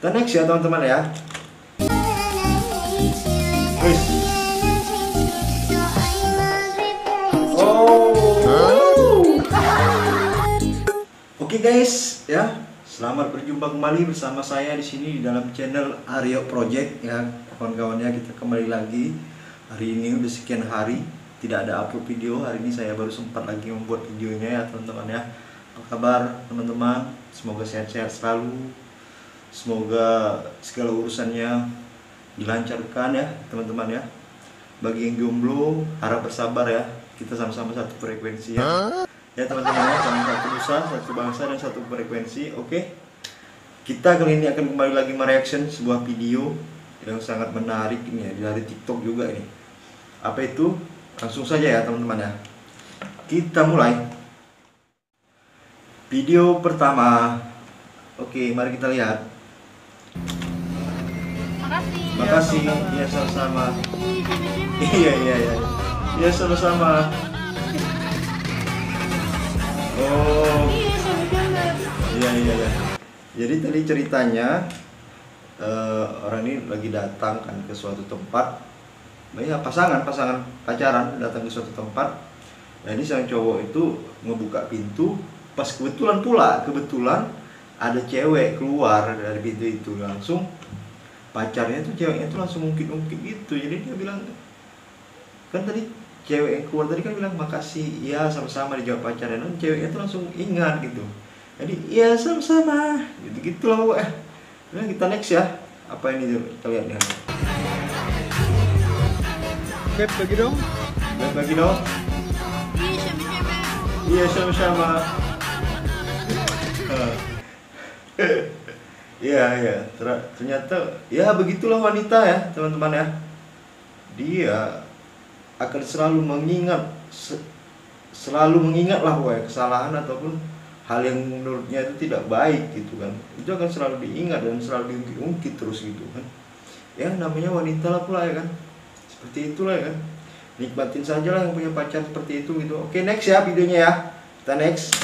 Kita next ya teman-teman ya. Wis. Oke guys, ya. Selamat berjumpa kembali bersama saya di sini di dalam channel Aryo Project ya, kawan-kawannya. Kita kembali lagi. Hari ini udah sekian hari tidak ada upload video. Hari ini saya baru sempat lagi membuat videonya ya teman-teman ya. Apa kabar teman-teman? Semoga sehat-sehat selalu. Semoga segala urusannya dilancarkan ya teman-teman ya. Bagi yang jomblo harap bersabar ya. Kita sama-sama satu frekuensi ya. Ya teman-teman ya, sama satu nusa, satu bangsa dan satu frekuensi. Oke. Kita kali ini akan kembali lagi mereaction sebuah video yang sangat menarik ini ya, dari TikTok juga ini. Apa itu? Langsung saja ya teman-teman ya. Kita mulai. Video pertama. Oke, mari kita lihat. Makasih. Iya sama-sama. Iya. Iya sama-sama. Oh. Iya. Jadi tadi ceritanya orang ini lagi datang kan ke suatu tempat. Ya, pasangan pacaran datang ke suatu tempat. Jadi sang cowok itu ngebuka pintu, pas kebetulan ada cewek keluar dari pintu itu, langsung pacarnya tuh, ceweknya tuh langsung ungkit gitu. Jadi dia bilang, kan tadi cewek yang keluar tadi kan bilang makasih, iya sama-sama, dijawab pacarnya, dan ceweknya tuh langsung ingat gitu. Jadi iya sama-sama, gitu lah pokoknya. Nah, kita next ya. Apa ini tuh? Kita lihat ya. Beb bagi dong. Iya sama-sama. Iya. Ternyata ya begitulah wanita ya teman-teman ya. Dia akan selalu mengingat lah pokoknya kesalahan ataupun hal yang menurutnya itu tidak baik gitu kan. Itu akan selalu diingat dan selalu diungkit terus gitu kan. Ya namanya wanita lah pula ya kan. Seperti itulah ya kan. Nikmatin saja lah yang punya pacar seperti itu gitu. Oke, next ya videonya ya. Kita next.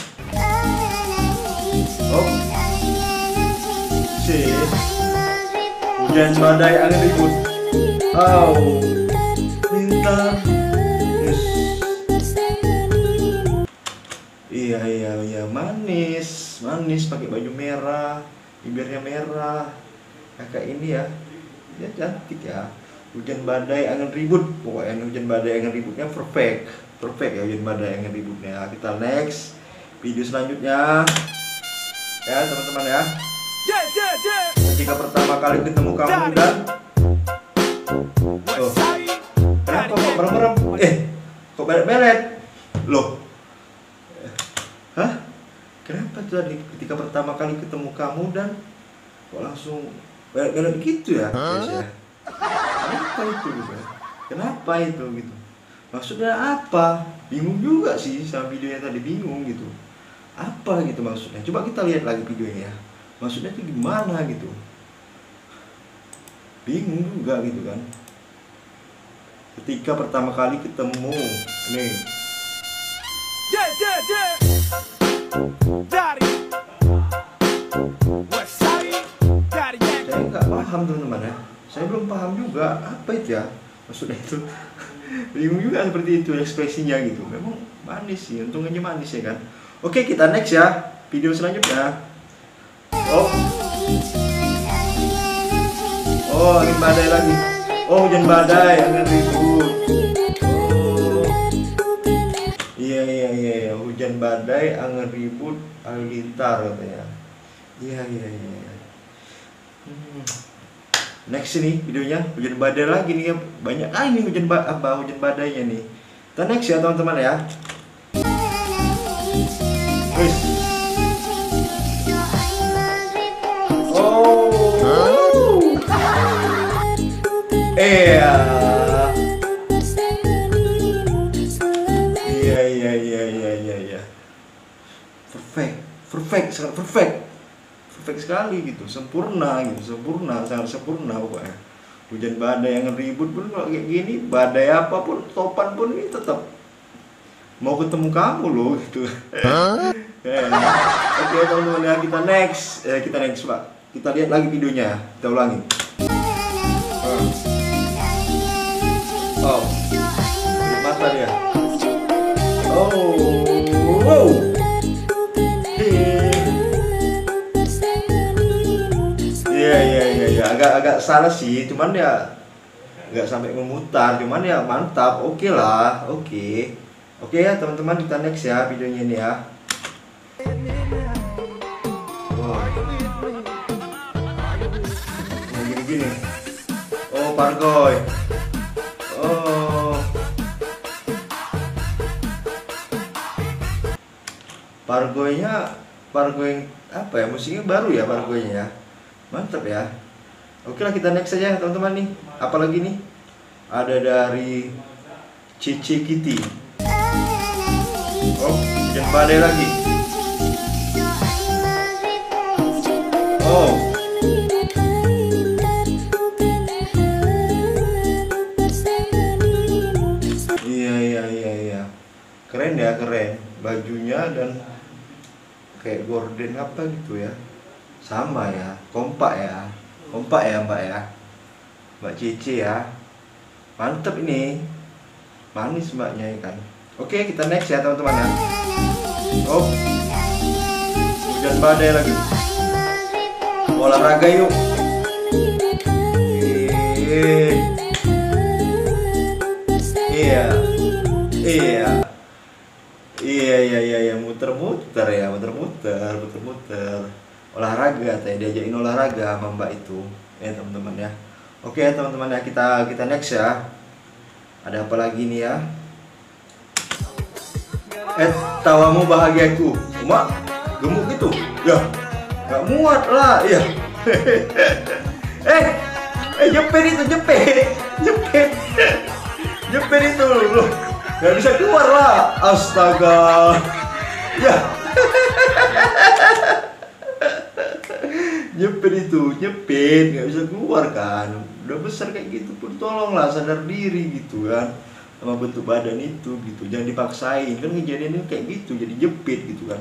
Oh. Hujan badai angin ribut. Oh. Minta. Iya, manis pakai baju merah, bibirnya merah. Kakak ini ya. Dia cantik ya. Hujan badai angin ribut, pokoknya hujan badai angin ributnya perfect ya, hujan badai angin ributnya. Kita next video selanjutnya ya teman-teman ya. Ketika pertama kali ketemu kamu dan kenapa kok merem-merem? Kok belet-belet? Loh, hah? Kenapa tadi ketika pertama kali ketemu kamu dan kok langsung belet-belet gitu ya guys ya? Kenapa itu gitu? Kenapa itu gitu? Maksudnya apa? Bingung juga sih sama videonya tadi, bingung gitu. Apa gitu maksudnya? Coba kita lihat lagi videonya ya. Maksudnya itu gimana gitu? Bingung juga gitu kan. Ketika pertama kali ketemu nih. Saya nggak paham teman-teman ya. Saya belum paham juga apa itu ya maksudnya itu. Bingung juga seperti itu ekspresinya gitu. Memang manis sih, untung aja manis ya kan. Oke, kita next ya video selanjutnya. Oh angin badai lagi. Oh hujan badai angin ribut. Iya hujan badai angin ribut halilintar katanya. Iya. Next ini videonya hujan badai lagi nih ya. Banyak ini hujan badainya nih. Kita next ya teman-teman ya. Iya. Perfect sekali gitu, sempurna, sangat sempurna pokoknya. Hujan badai yang ribut pun kalau kayak gini, badai apapun, topan pun ini tetap mau ketemu kamu loh gitu. Oke teman-teman ya, kita next Pak. Kita lihat lagi videonya, kita ulangi. Oh, mata dia. Oh, wow. Iya, agak salah sih, cuman ya nggak sampai memutar, cuman ya mantap, oke lah, oke ya teman-teman, kita next ya videonya ini ya. Wow. Nah, gini. Oh, Pargoy. Oh, Pargoy apa ya, musiknya baru ya Pargoynya ya, mantap ya. Oke lah, kita next saja teman-teman nih. Apalagi nih? Ada dari Cici Kitty. Oh, Hujan Badai lagi. Oh. Iya. Keren ya, keren. Bajunya dan kayak gorden apa gitu ya. Sama ya, kompak ya Mbak ya, Mbak Cici ya, mantep ini, manis mbaknya ya kan. Oke, kita next ya teman-teman ya. Oh, Hujan Badai lagi. Olahraga yuk. Iya, muter-muter ya, muter-muter. Olahraga, tadi diajakin olahraga sama mbak itu ya teman-teman ya. Oke ya teman-teman ya, kita next ya. Ada apa lagi nih ya? Tawamu bahagiaku. Mak gemuk gitu ya, nggak muat lah ya. Jepit itu loh, nggak bisa keluar lah, astaga ya. Jepit nggak bisa keluar kan, udah besar kayak gitu pun tolonglah sadar diri gitu kan sama bentuk badan itu gitu, jangan dipaksain kan, kejadian ini kayak gitu jadi jepit gitu kan,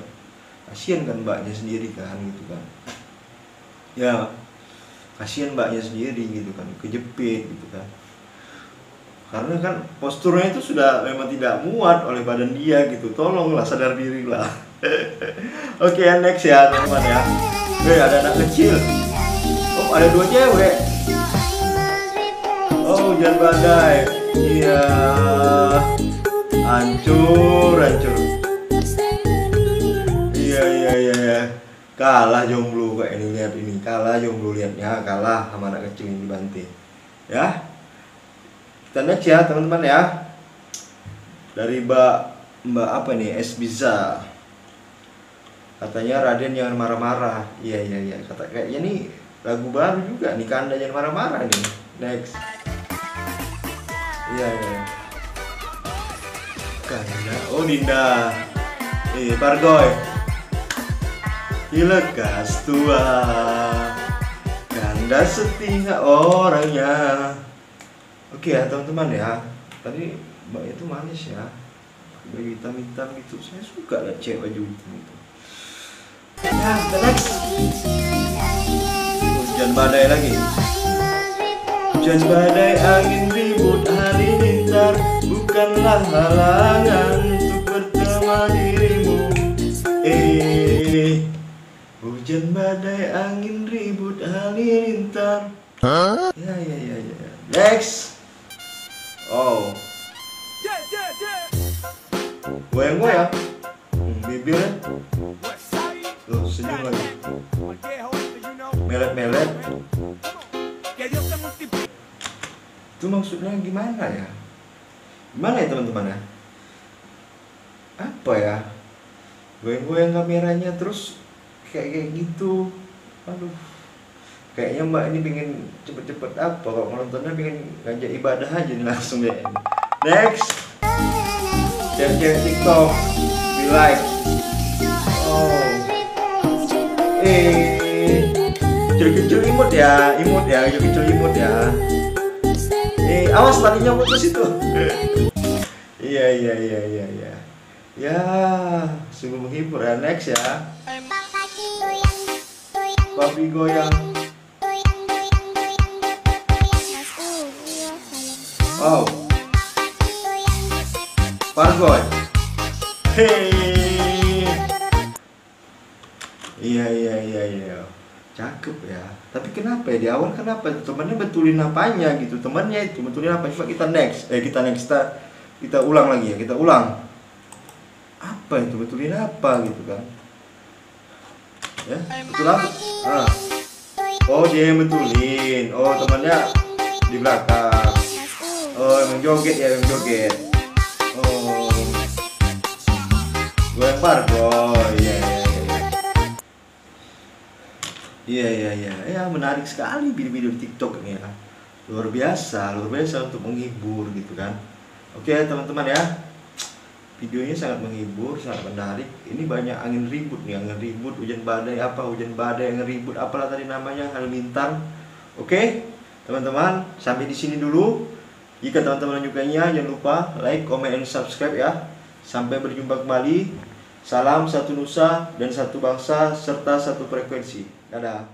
kasihan kan mbaknya sendiri kan gitu kan ya, kasihan mbaknya sendiri gitu kan, kejepit gitu kan, karena kan posturnya itu sudah memang tidak muat oleh badan dia gitu, tolonglah sadar diri lah. Oke, next ya teman-teman ya. Ada anak kecil. Oh, ada 2 cewek. Oh, Hujan Badai. Iya. Hancur. Iya. Kalah jomblo kayak ini, lihat ini. Kalah jomblo, lihatnya kalah sama anak kecil ini dibanting. Ya. Kita next ya teman-teman ya. Dari Mbak apa nih? Esbiza. Katanya Raden jangan marah-marah. Iya. Kata kayaknya nih lagu baru juga nih, Kanda jangan marah-marah nih. Next. Iya. Kanda. Oh, Dinda. Pargoy. Lekas tua. Kanda setia orangnya. Oke ya teman-teman ya. Tadi mbak itu manis ya. Baju hitam-hitam gitu. Saya suka lihat cewek baju hitam itu. Ya, next. Hujan badai lagi. Hujan badai, angin ribut, halilintar bukanlah halangan untuk bertemu dirimu. Hujan badai, angin ribut, halilintar. Ya. Next. Oh. Goyang-goyang. Bibirnya. Loh, senyum lagi. Melet-melet. Itu maksudnya gimana ya? Gimana ya teman-teman ya? Apa ya? Goyang-goyang kameranya terus kayak gitu. Aduh. Kayaknya mbak ini pengen cepet-cepet apa, kalau nontonnya pengen ngajak ibadah aja nih langsung deh. Next. Cewek-cewek TikTok di like. Oh. Kecil-kecil imut ya, kecil-kecil imut ya. Awas tadinya putus itu. Iya. Ya, sungguh menghibur ya. Next ya. Papi goyang. Oh, Pargoy. Hei. Iya. Cakep ya. Tapi kenapa ya di awal kenapa temannya betulin apanya gitu? Temannya itu betulin apa? Coba kita next. Kita ulang lagi ya. Kita ulang. Apa itu betulin apa gitu kan? Ya, betul apa? Ah. Oh, dia yang betulin. Oh, temannya di belakang. Oh, emang joget ya, emang joget. Oh, gue yang Pargoy. Iya. Ya, menarik sekali video-video di TikTok ini ya. Luar biasa untuk menghibur gitu kan. Oke, teman-teman ya. Videonya sangat menghibur, sangat menarik. Ini banyak angin ribut nih, hujan badai, angin ribut, apalah tadi namanya, halilintar. Oke, teman-teman, sampai di sini dulu. Jika teman-teman menyukainya, jangan lupa like, comment, and subscribe ya. Sampai berjumpa kembali. Salam satu nusa dan satu bangsa serta satu frekuensi. Dadah.